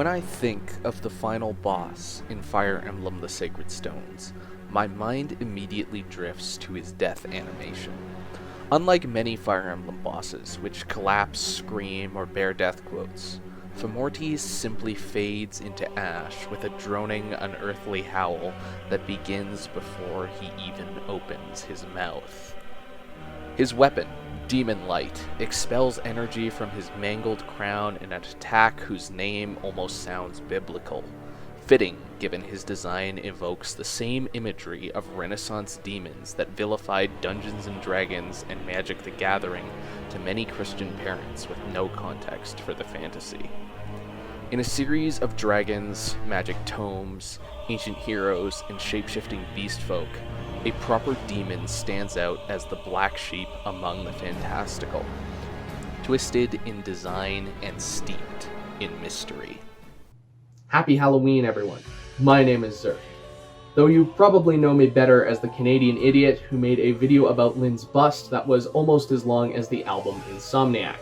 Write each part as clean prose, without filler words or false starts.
When I think of the final boss in Fire Emblem the Sacred Stones, my mind immediately drifts to his death animation. Unlike many Fire Emblem bosses, which collapse, scream, or bear death quotes, Fomortiis simply fades into ash with a droning, unearthly howl that begins before he even opens his mouth. His weapon, Demon Light, expels energy from his mangled crown in an attack whose name almost sounds biblical. Fitting, given his design evokes the same imagery of Renaissance demons that vilified Dungeons & Dragons and Magic the Gathering to many Christian parents with no context for the fantasy. In a series of dragons, magic tomes, ancient heroes, and shape-shifting beast folk, a proper demon stands out as the black sheep among the fantastical, twisted in design and steeped in mystery. Happy Halloween, everyone. My name is Zerk. Though you probably know me better as the Canadian idiot who made a video about Lynn's bust that was almost as long as the album Insomniac.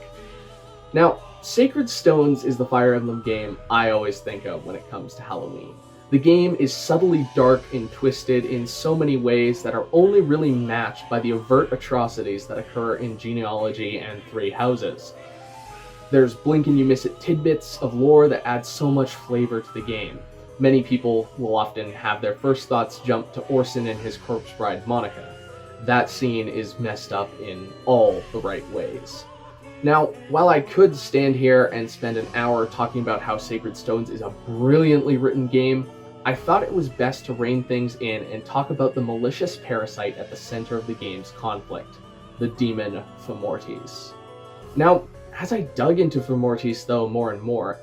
Now, Sacred Stones is the Fire Emblem game I always think of when it comes to Halloween. The game is subtly dark and twisted in so many ways that are only really matched by the overt atrocities that occur in Genealogy and Three Houses. There's blink and you miss it tidbits of lore that add so much flavor to the game. Many people will often have their first thoughts jump to Orson and his corpse bride Monica. That scene is messed up in all the right ways. Now, while I could stand here and spend an hour talking about how Sacred Stones is a brilliantly written game, I thought it was best to rein things in and talk about the malicious parasite at the center of the game's conflict, the demon Fomortiis. Now, as I dug into Fomortiis though more and more,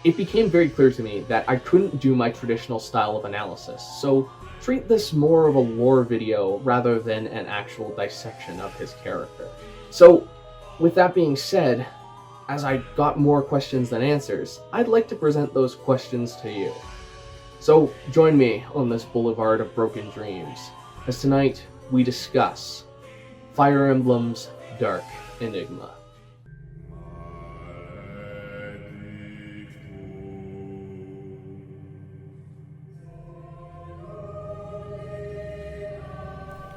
it became very clear to me that I couldn't do my traditional style of analysis, so treat this more of a lore video rather than an actual dissection of his character. So, with that being said, as I got more questions than answers, I'd like to present those questions to you. So join me on this boulevard of broken dreams, as tonight we discuss Fire Emblem's Dark Enigma.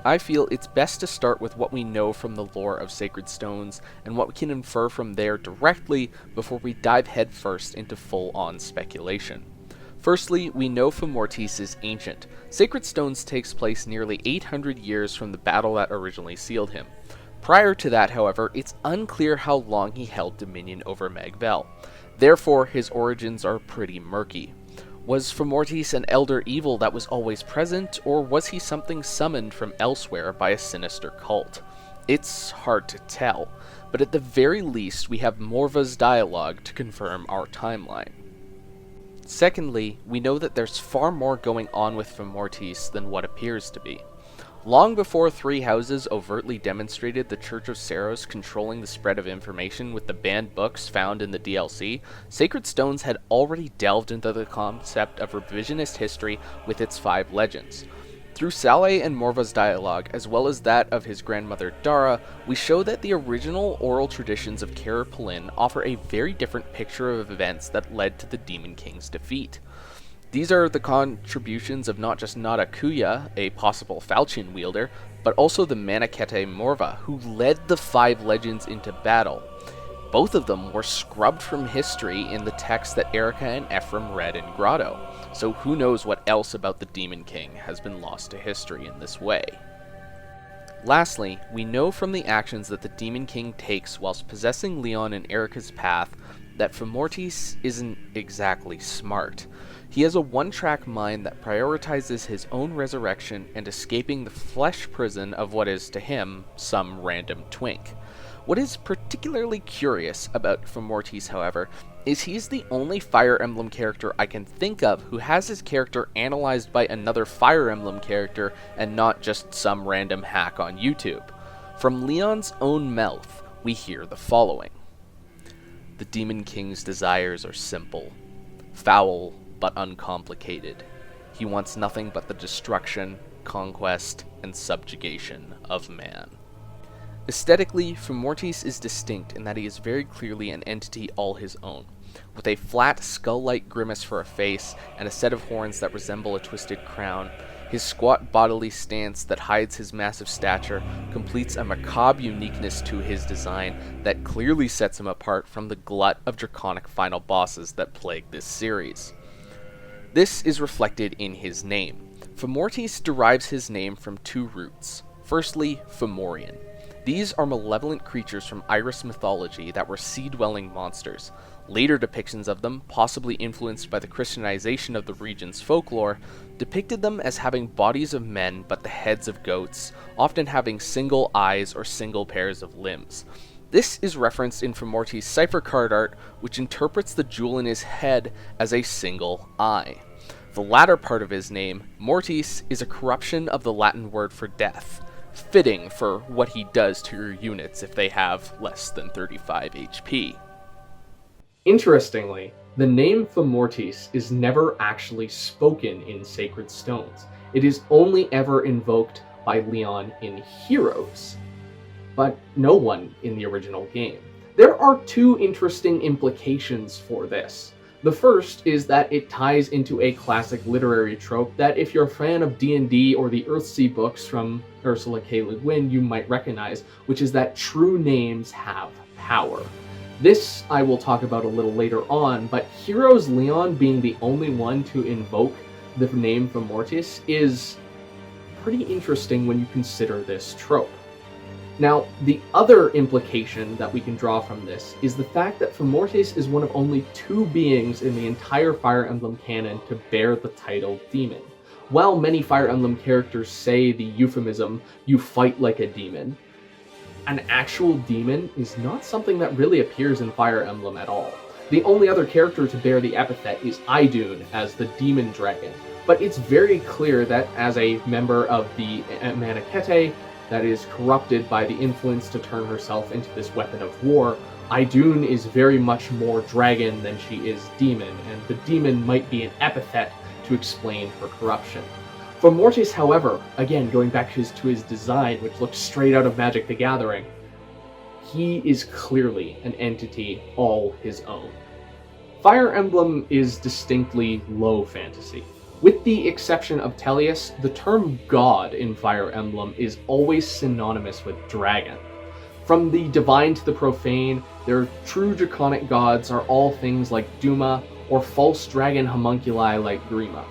I feel it's best to start with what we know from the lore of Sacred Stones and what we can infer from there directly before we dive headfirst into full-on speculation. Firstly, we know Fomortiis is ancient. Sacred Stones takes place nearly 800 years from the battle that originally sealed him. Prior to that, however, it's unclear how long he held dominion over Magvel. Therefore, his origins are pretty murky. Was Fomortiis an elder evil that was always present, or was he something summoned from elsewhere by a sinister cult? It's hard to tell, but at the very least we have Morva's dialogue to confirm our timeline. Secondly, we know that there's far more going on with Fomortiis than what appears to be. Long before Three Houses overtly demonstrated the Church of Seiros controlling the spread of information with the banned books found in the DLC, Sacred Stones had already delved into the concept of revisionist history with its 5 legends. Through Saleh and Morva's dialogue, as well as that of his grandmother Dara, we show that the original oral traditions of Caer Pallin offer a very different picture of events that led to the Demon King's defeat. These are the contributions of not just Nada Kuya, a possible falchion wielder, but also the Manakete Morva, who led the 5 legends into battle. Both of them were scrubbed from history in the text that Erica and Ephraim read in Grotto, so who knows what else about the Demon King has been lost to history in this way. Lastly, we know from the actions that the Demon King takes whilst possessing Lyon and Erica's path that Fomortiis isn't exactly smart. He has a one-track mind that prioritizes his own resurrection and escaping the flesh prison of what is, to him, some random twink. What is particularly curious about Fomortiis, however, is he's the only Fire Emblem character I can think of who has his character analyzed by another Fire Emblem character and not just some random hack on YouTube. From Lyon's own mouth, we hear the following. The Demon King's desires are simple, foul but uncomplicated. He wants nothing but the destruction, conquest, and subjugation of man. Aesthetically, Fomortiis is distinct in that he is very clearly an entity all his own. With a flat, skull-like grimace for a face, and a set of horns that resemble a twisted crown, his squat bodily stance that hides his massive stature completes a macabre uniqueness to his design that clearly sets him apart from the glut of draconic final bosses that plague this series. This is reflected in his name. Fomortiis derives his name from two roots. Firstly, Fomorian. These are malevolent creatures from Irish mythology that were sea-dwelling monsters. Later depictions of them, possibly influenced by the Christianization of the region's folklore, depicted them as having bodies of men but the heads of goats, often having single eyes or single pairs of limbs. This is referenced in Fomortiis' cipher card art, which interprets the jewel in his head as a single eye. The latter part of his name, Mortis, is a corruption of the Latin word for death, fitting for what he does to your units if they have less than 35 HP. Interestingly, the name Fomortiis is never actually spoken in Sacred Stones. It is only ever invoked by Lyon in Heroes, but no one in the original game. There are two interesting implications for this. The first is that it ties into a classic literary trope that if you're a fan of D&D or the Earthsea books from Ursula K. Le Guin, you might recognize, which is that true names have power. This I will talk about a little later on, but Heroes Lyon being the only one to invoke the name Fomortiis is pretty interesting when you consider this trope. Now, the other implication that we can draw from this is the fact that Fomortiis is one of only two beings in the entire Fire Emblem canon to bear the title Demon. While many Fire Emblem characters say the euphemism, "you fight like a demon," an actual demon is not something that really appears in Fire Emblem at all. The only other character to bear the epithet is Idun as the demon dragon, but it's very clear that as a member of the Manakete that is corrupted by the influence to turn herself into this weapon of war, Idun is very much more dragon than she is demon, and the demon might be an epithet to explain her corruption. Fomortiis, however, again going back to his design, which looks straight out of Magic the Gathering, he is clearly an entity all his own. Fire Emblem is distinctly low fantasy. With the exception of Tellius, the term god in Fire Emblem is always synonymous with dragon. From the divine to the profane, their true draconic gods are all things like Duma or false dragon homunculi like Grima.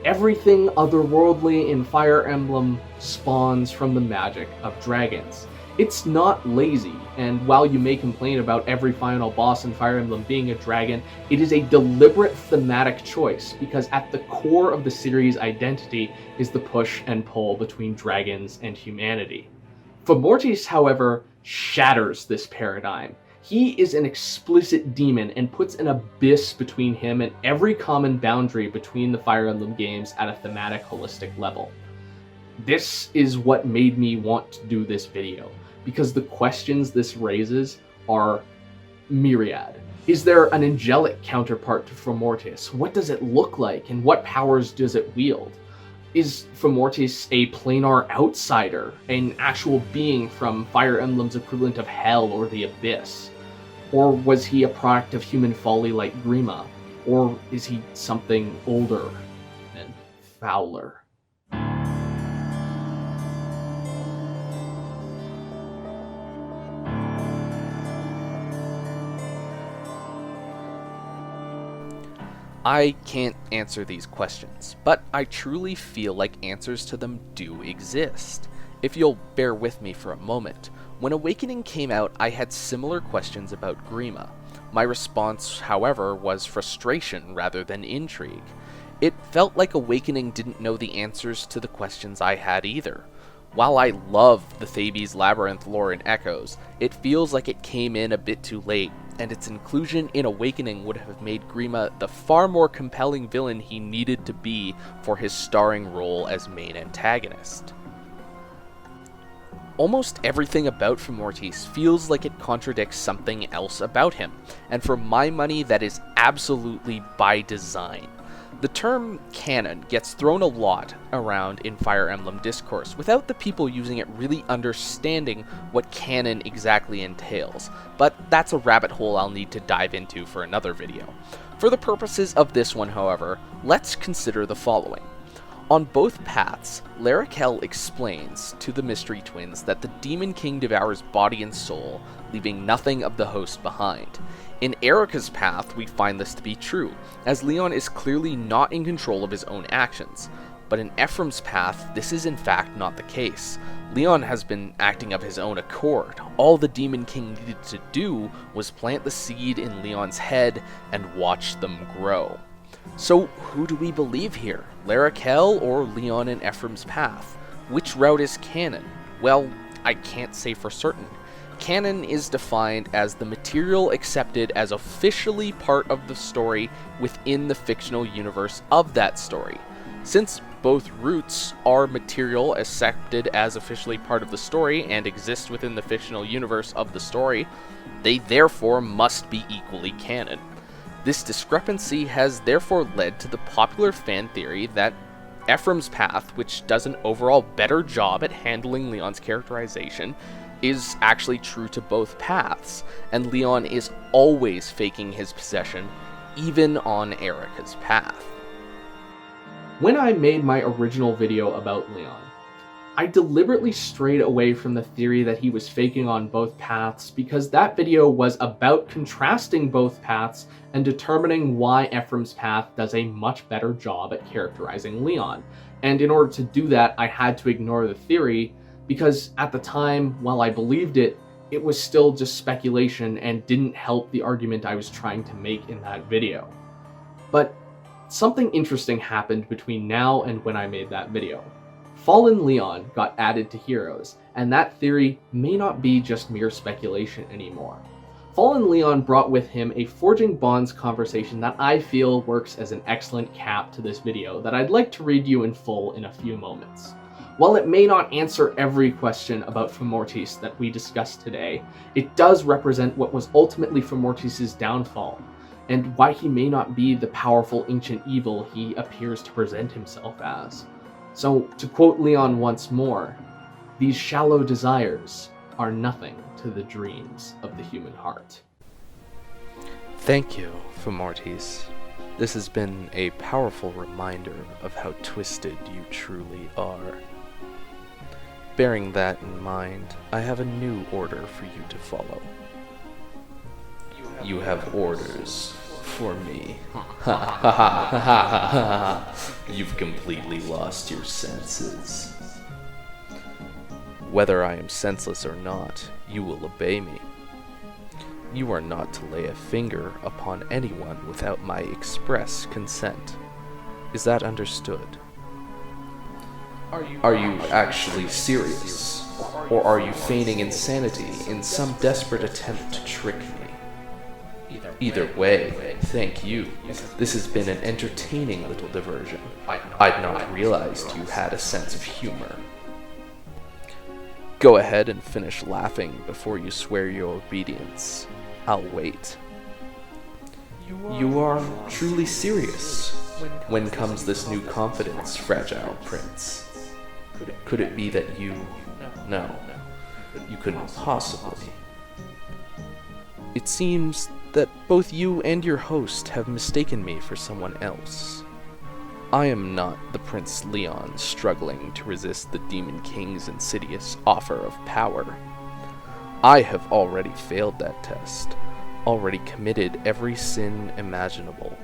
Everything otherworldly in Fire Emblem spawns from the magic of dragons. It's not lazy, and while you may complain about every final boss in Fire Emblem being a dragon, it is a deliberate thematic choice, because at the core of the series' identity is the push and pull between dragons and humanity. Fomortiis, however, shatters this paradigm. He is an explicit demon and puts an abyss between him and every common boundary between the Fire Emblem games at a thematic, holistic level. This is what made me want to do this video, because the questions this raises are myriad. Is there an angelic counterpart to Fomortiis? What does it look like, and what powers does it wield? Is Fomortiis a planar outsider, an actual being from Fire Emblem's equivalent of Hell or the Abyss? Or was he a product of human folly like Grima? Or is he something older and fouler? I can't answer these questions, but I truly feel like answers to them do exist. If you'll bear with me for a moment, when Awakening came out, I had similar questions about Grima. My response, however, was frustration rather than intrigue. It felt like Awakening didn't know the answers to the questions I had either. While I love the Thebes Labyrinth lore and echoes, it feels like it came in a bit too late, and its inclusion in Awakening would have made Grima the far more compelling villain he needed to be for his starring role as main antagonist. Almost everything about Fomortiis feels like it contradicts something else about him, and for my money that is absolutely by design. The term canon gets thrown a lot around in Fire Emblem discourse without the people using it really understanding what canon exactly entails, but that's a rabbit hole I'll need to dive into for another video. For the purposes of this one, however, let's consider the following. On both paths, Larakel explains to the Mystery Twins that the Demon King devours body and soul, leaving nothing of the host behind. In Erica's path, we find this to be true, as Lyon is clearly not in control of his own actions. But in Ephraim's path, this is in fact not the case. Lyon has been acting of his own accord. All the Demon King needed to do was plant the seed in Lyon's head and watch them grow. So who do we believe here? Larakel or Lyon in Ephraim's path? Which route is canon? Well, I can't say for certain. Canon is defined as the material accepted as officially part of the story within the fictional universe of that story. Since both routes are material accepted as officially part of the story and exist within the fictional universe of the story, they therefore must be equally canon. This discrepancy has therefore led to the popular fan theory that Ephraim's path, which does an overall better job at handling Lyon's characterization, is actually true to both paths, and Lyon is always faking his possession, even on Erica's path. When I made my original video about Lyon, I deliberately strayed away from the theory that he was faking on both paths because that video was about contrasting both paths and determining why Ephraim's path does a much better job at characterizing Lyon. And in order to do that, I had to ignore the theory because at the time, while I believed it, it was still just speculation and didn't help the argument I was trying to make in that video. But something interesting happened between now and when I made that video. Fallen Lyon got added to Heroes, and that theory may not be just mere speculation anymore. Fallen Lyon brought with him a Forging Bonds conversation that I feel works as an excellent cap to this video that I'd like to read you in full in a few moments. While it may not answer every question about Fomortiis that we discussed today, it does represent what was ultimately Fomortiis' downfall, and why he may not be the powerful ancient evil he appears to present himself as. So, to quote Lyon once more, these shallow desires are nothing to the dreams of the human heart. Thank you, Fomortiis. This has been a powerful reminder of how twisted you truly are. Bearing that in mind, I have a new order for you to follow. You have orders for me. Ha ha ha ha ha ha. You've completely lost your senses. Whether I am senseless or not, you will obey me. You are not to lay a finger upon anyone without my express consent. Is that understood? Are you actually serious? Or are you feigning insanity in some desperate attempt to trick me? Either way, thank you. This has been an entertaining little diversion. I'd not realized you had a sense of humor. Go ahead and finish laughing before you swear your obedience. I'll wait. You are truly serious. When comes this new confidence, fragile prince? Could it be that you... No, you couldn't possibly. It seems that both you and your host have mistaken me for someone else. I am not the Prince Lyon struggling to resist the Demon King's insidious offer of power. I have already failed that test, already committed every sin imaginable.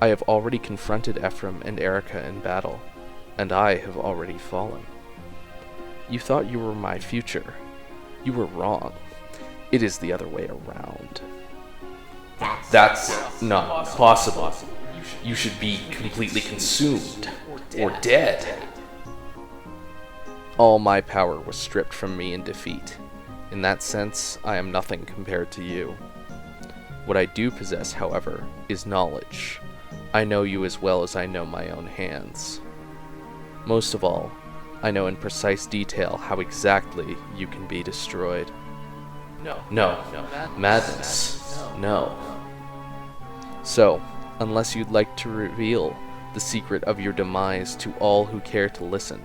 I have already confronted Ephraim and Erica in battle, and I have already fallen. You thought you were my future. You were wrong. It is the other way around. That's not possible. You should be completely consumed, or dead. All my power was stripped from me in defeat. In that sense, I am nothing compared to you. What I do possess, however, is knowledge. I know you as well as I know my own hands. Most of all, I know in precise detail how exactly you can be destroyed. No. Madness. No. So, unless you'd like to reveal the secret of your demise to all who care to listen,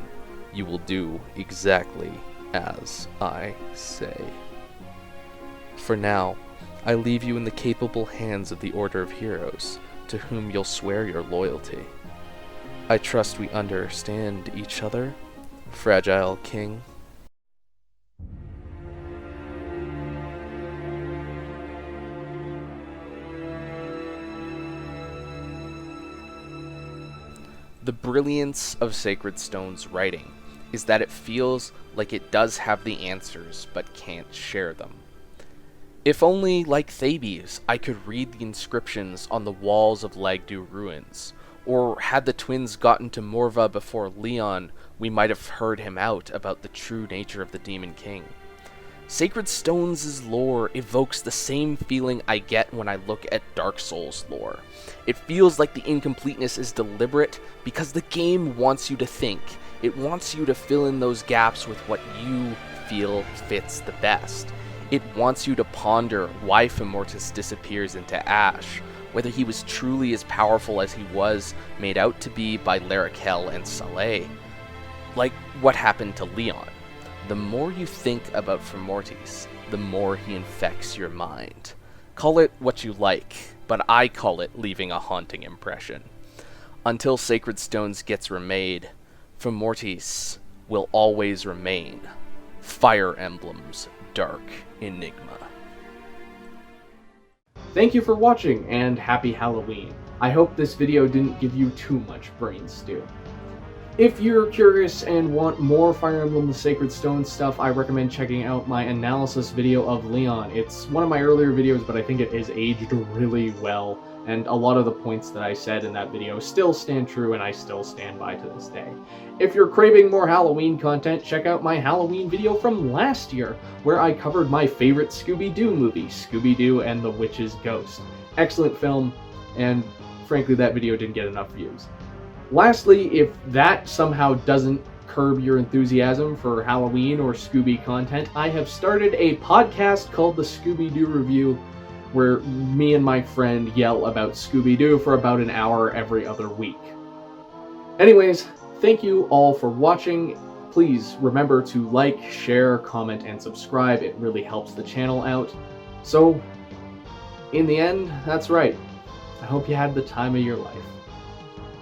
you will do exactly as I say. For now, I leave you in the capable hands of the Order of Heroes, to whom you'll swear your loyalty. I trust we understand each other, Fragile King. The brilliance of Sacred Stone's writing is that it feels like it does have the answers but can't share them. If only, like Thebes, I could read the inscriptions on the walls of Lagdu ruins, or had the twins gotten to Morva before Lyon, we might have heard him out about the true nature of the Demon King. Sacred Stones' lore evokes the same feeling I get when I look at Dark Souls lore. It feels like the incompleteness is deliberate because the game wants you to think. It wants you to fill in those gaps with what you feel fits the best. It wants you to ponder why Fomortiis disappears into ash, whether he was truly as powerful as he was made out to be by Larrakel and Saleh. Like what happened to Lyon. The more you think about Fomortiis, the more he infects your mind. Call it what you like, but I call it leaving a haunting impression. Until Sacred Stones gets remade, Fomortiis will always remain Fire Emblem's dark enigma. Thank you for watching, and happy Halloween. I hope this video didn't give you too much brain stew. If you're curious and want more Fire Emblem the Sacred Stone stuff, I recommend checking out my analysis video of Lyon. It's one of my earlier videos, but I think it is aged really well, and a lot of the points that I said in that video still stand true, and I still stand by to this day. If you're craving more Halloween content, check out my Halloween video from last year, where I covered my favorite Scooby-Doo movie, Scooby-Doo and the Witch's Ghost. Excellent film, and frankly that video didn't get enough views. Lastly, if that somehow doesn't curb your enthusiasm for Halloween or Scooby content, I have started a podcast called the Scooby-Doo Review, where me and my friend yell about Scooby-Doo for about an hour every other week. Anyways, thank you all for watching. Please remember to like, share, comment, and subscribe. It really helps the channel out. So, in the end, that's right. I hope you had the time of your life.